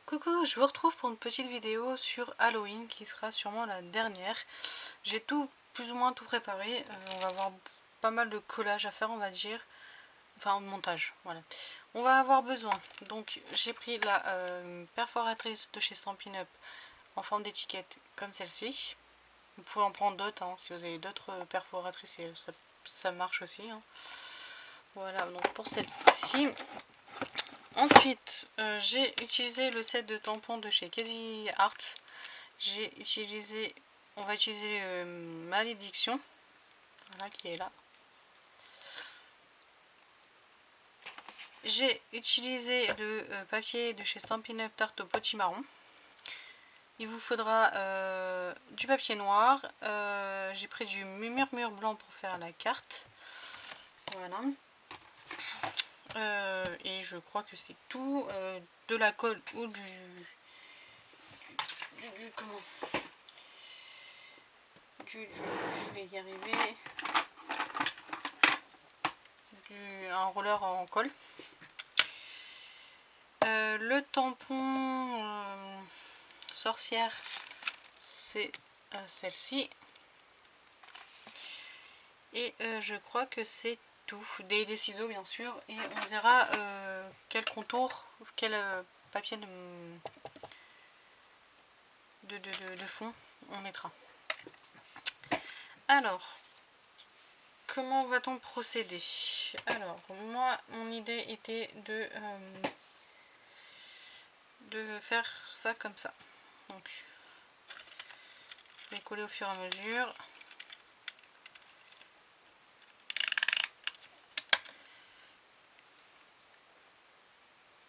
Coucou, je vous retrouve pour une petite vidéo sur Halloween qui sera sûrement la dernière. J'ai plus ou moins tout préparé. On va avoir pas mal de collage à faire, on va dire. Enfin, montage, voilà. On va avoir besoin. Donc, j'ai pris la perforatrice de chez Stampin' Up en forme d'étiquette comme celle-ci. Vous pouvez en prendre d'autres, hein, si vous avez d'autres perforatrices, ça marche aussi. Hein. Voilà, donc pour celle-ci. Ensuite, j'ai utilisé le set de tampons de chez Casey Art. On va utiliser Malédiction, voilà, qui est là. J'ai utilisé le papier de chez Stampin' Up Tarte au potimarron. Il vous faudra du papier noir. J'ai pris du murmure blanc pour faire la carte. Voilà. Et je crois que c'est tout. De la colle ou comment, je vais y arriver. Un roller en colle. Le tampon sorcière, c'est celle-ci. Et je crois que c'est tout. Des ciseaux bien sûr. Et on verra quel contour, quel papier de fond on mettra. Alors, comment va-t-on procéder? Alors, moi, mon idée était de faire ça comme ça. Donc, je vais coller au fur et à mesure.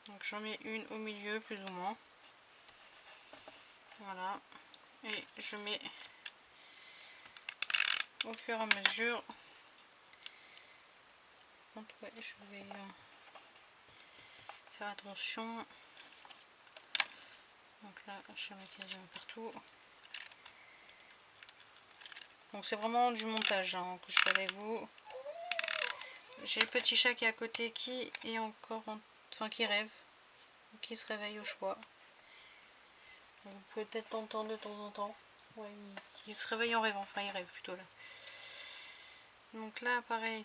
Donc, j'en mets une au milieu, plus ou moins. Voilà. Et je mets au fur et à mesure. Donc, ouais, je vais faire attention. Donc là, je vais mettre quasiment partout. Donc c'est vraiment du montage hein, que je fais avec vous. J'ai le petit chat qui est à côté qui est encore qui rêve, qui se réveille au choix. Vous pouvez peut-être l'entendre de temps en temps. Ouais, il se réveille en rêvant, enfin il rêve plutôt là. Donc là pareil.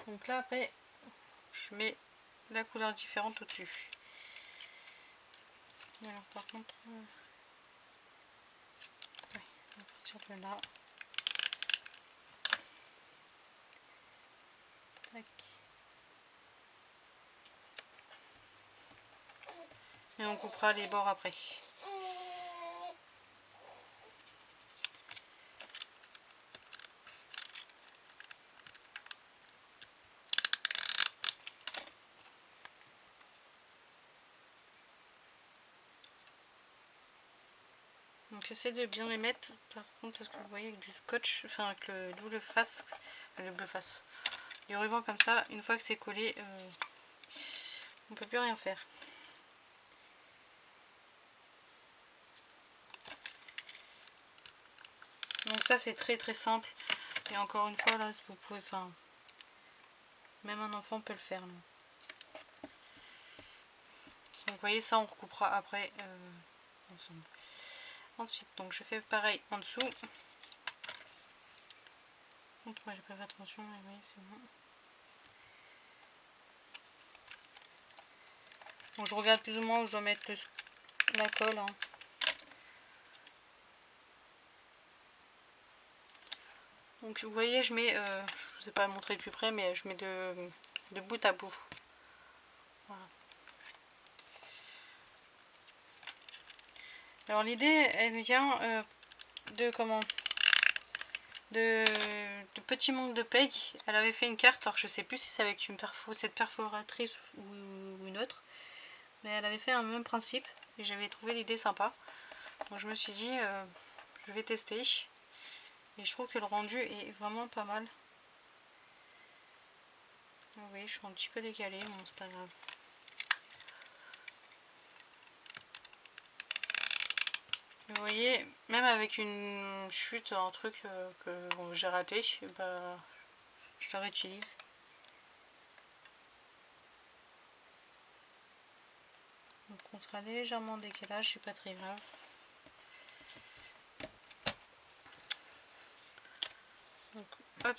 Donc là après, je mets la couleur différente au-dessus. Alors par contre, ouais, à partir de là. Tac. Et on coupera les bords après. Donc j'essaie de bien les mettre, par contre parce que vous voyez avec du scotch, enfin avec le double face, du ruban comme ça, une fois que c'est collé, on peut plus rien faire. Donc ça c'est très très simple, et encore une fois là vous pouvez, enfin même un enfant peut le faire. Là. Donc vous voyez ça on recoupera après ensemble. Ensuite donc je fais pareil en dessous. Donc moi j'ai pas fait attention, mais oui c'est bon. Donc je regarde plus ou moins où je dois mettre la colle. Hein. Donc vous voyez je mets, je vous ai pas montré de plus près, mais je mets de bout à bout. Voilà. Alors l'idée elle vient de Petit Monde de Peg. Elle avait fait une carte, alors je sais plus si c'est avec cette perforatrice ou une autre, mais elle avait fait un même principe et j'avais trouvé l'idée sympa. Donc je me suis dit je vais tester et je trouve que le rendu est vraiment pas mal. Vous voyez je suis un petit peu décalée, bon c'est pas grave. Vous voyez, même avec une chute, un truc que j'ai raté, bah, je le réutilise. Donc on sera légèrement en décalage, c'est pas très grave. Donc, hop,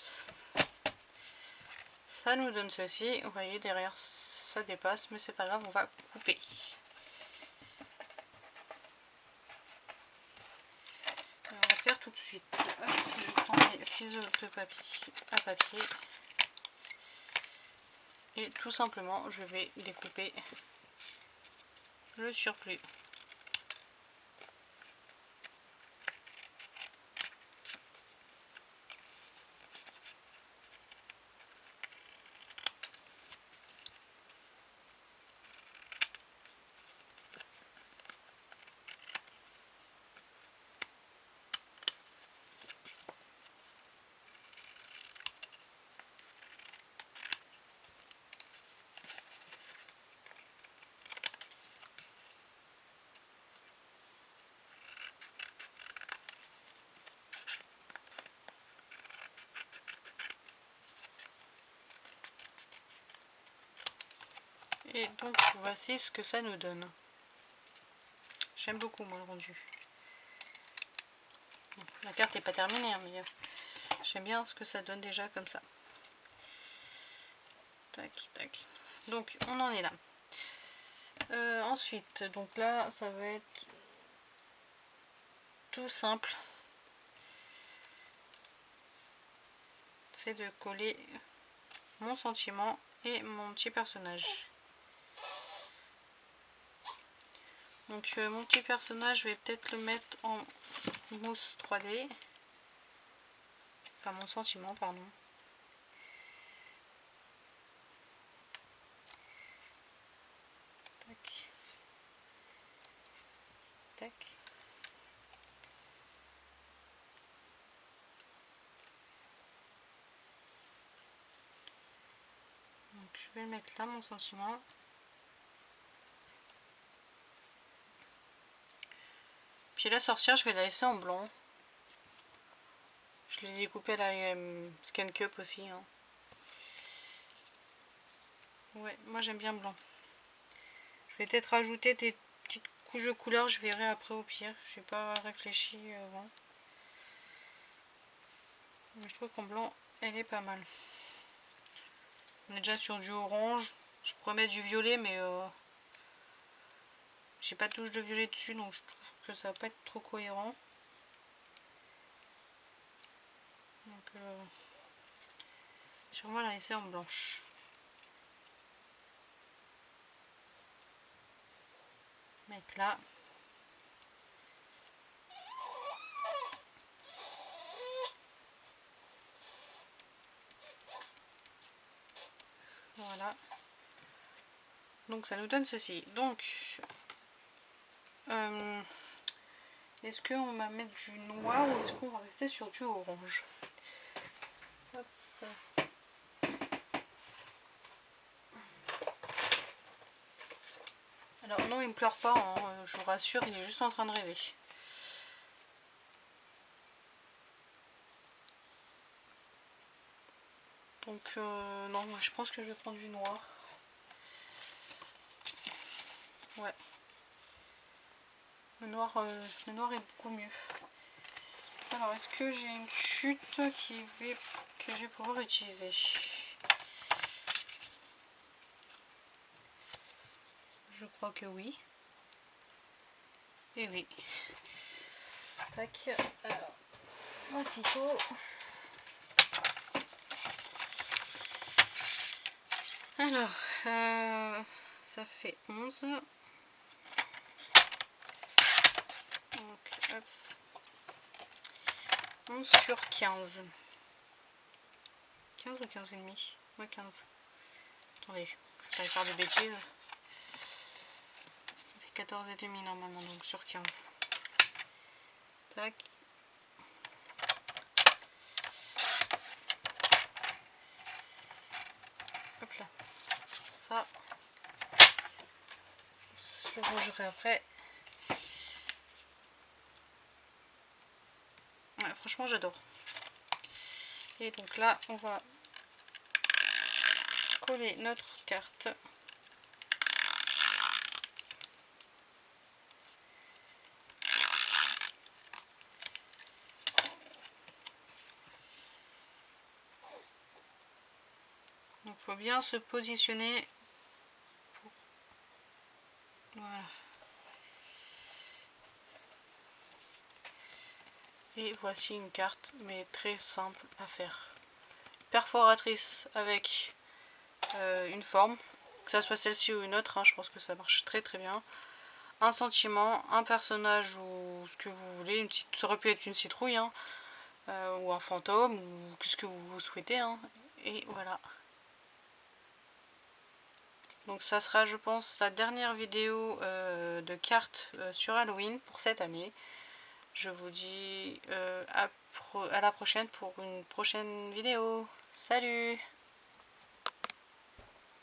ça nous donne ceci. Vous voyez, derrière ça dépasse, mais c'est pas grave, on va couper. Et on va faire tout de suite. Hop, je prends mes ciseaux de papier à papier. Et tout simplement, je vais découper le surplus. Et donc voici ce que ça nous donne. J'aime beaucoup moi le rendu. Bon, la carte n'est pas terminée, hein, mais j'aime bien ce que ça donne déjà comme ça. Tac, tac. Donc on en est là. Ensuite, donc là ça va être tout simple. C'est de coller mon sentiment et mon petit personnage. Donc mon petit personnage, je vais peut-être le mettre en mousse 3D. Enfin mon sentiment, pardon. Tac. Tac. Donc je vais le mettre là, mon sentiment. Puis la sorcière, je vais la laisser en blanc. Je l'ai découpé à la Scan Cup aussi. Hein. Ouais, moi j'aime bien blanc. Je vais peut-être rajouter des petites couches de couleurs, je verrai après au pire. Je n'ai pas réfléchi avant. Mais je trouve qu'en blanc, elle est pas mal. On est déjà sur du orange. Je pourrais mettre du violet, mais j'ai pas de touche de violet dessus, donc je trouve que ça va pas être trop cohérent. Donc je vais vraiment la laisser en blanche. Mettre là. Voilà. Donc ça nous donne ceci. Donc est-ce qu'on va mettre du noir ou est-ce qu'on va rester sur du orange? Hop, ça. Alors non, il ne pleure pas, hein, je vous rassure, il est juste en train de rêver. Donc non, moi je pense que je vais prendre du noir. Ouais. Le noir est beaucoup mieux. Alors, est-ce que j'ai une chute que je vais pouvoir utiliser? Je crois que oui. Et oui. Tac. Alors, voici tout. Alors, ça fait 11. Donc, hop. 11 sur 15. 15 ou 15 et demi? Ouais, 15. Attendez, je vais pas faire de bêtises. Ça fait 14 et demi normalement, donc sur 15. Tac. Hop là. Ça, je le rangerai après. Ouais, franchement, j'adore. Et donc là, on va coller notre carte. faut bien se positionner. Voilà. Et voici une carte, mais très simple à faire. Perforatrice avec une forme, que ça soit celle-ci ou une autre, hein, je pense que ça marche très très bien. Un sentiment, un personnage ou ce que vous voulez, ça aurait pu être une citrouille, hein, ou un fantôme, ou ce que vous souhaitez, hein, et voilà. Donc ça sera, je pense, la dernière vidéo de cartes sur Halloween pour cette année. Je vous dis à la prochaine pour une prochaine vidéo. Salut!